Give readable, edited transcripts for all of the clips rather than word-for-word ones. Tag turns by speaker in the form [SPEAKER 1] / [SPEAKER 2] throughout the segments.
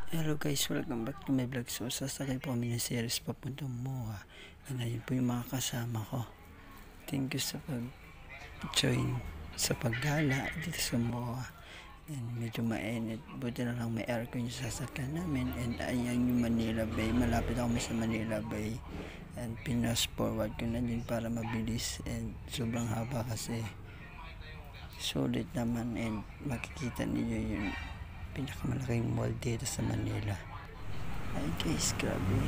[SPEAKER 1] Hello guys, welcome back to my vlog. So sasakay po kami ng series papuntang MOA. And ayun po yung mga kasama ko. Thank you sa pag-join sa paggala dito sa MOA. And medyo mainit. Buti na lang may aircon yung sasakyan namin. And ayan yung Manila Bay. Malapit ako sa Manila Bay. And pinas forward ko na din para mabilis. And sobrang haba kasi. Solid naman. And makikita niyo yung pinakamalaking mall dito sa Manila. Ay guys, grabe.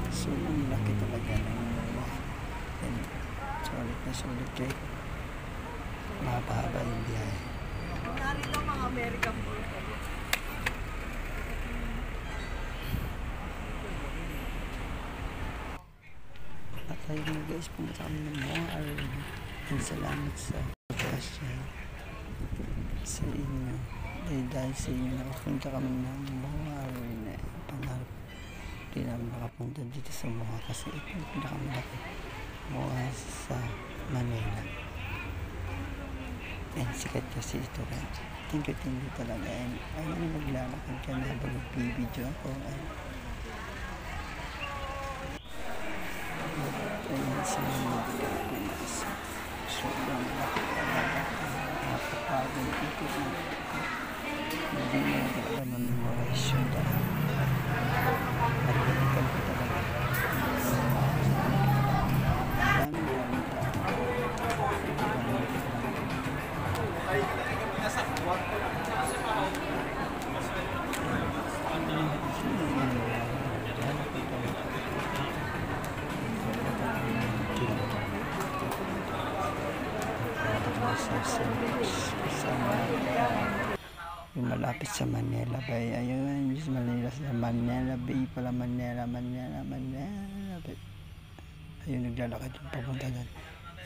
[SPEAKER 1] Sobrang laki talaga ng mall. And solid kayo. Mahaba yung biyahe.
[SPEAKER 2] Narito mga American Bulldog.
[SPEAKER 1] At ayun guys, pumunta kami ng MOA. And salamat sa pagkasya sa inyo. Dahil sa inyo nakapunta kami ng MOA Arena. Pangarap din namin makapunta dito sa MOA kasi ito yung pinakamalaki MOA sa Manila. And sikat kasi ito rin. Thank you talaga. And ayun yung maglalakad ka na habang nagbibideo ako. Ayun sa mga pinasa. Sobrang laki talaga. Napapagod ito na. Hindi na alam ang memorize yung daan. Nagpilikan ko talaga. Maraming tao. Yung malapit sa Manila Bay. Ayun, yung Manila sa Manila Bay pala. Manila Bay. Ayun, naglalakad yung papunta doon.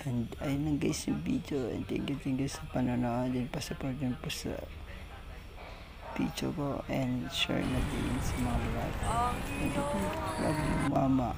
[SPEAKER 1] And ayun lang guys yung video. And thank you sa panonood. And pa-support din po sa video ko. And share na din sa mga vlog. Thank you. Love you, mama.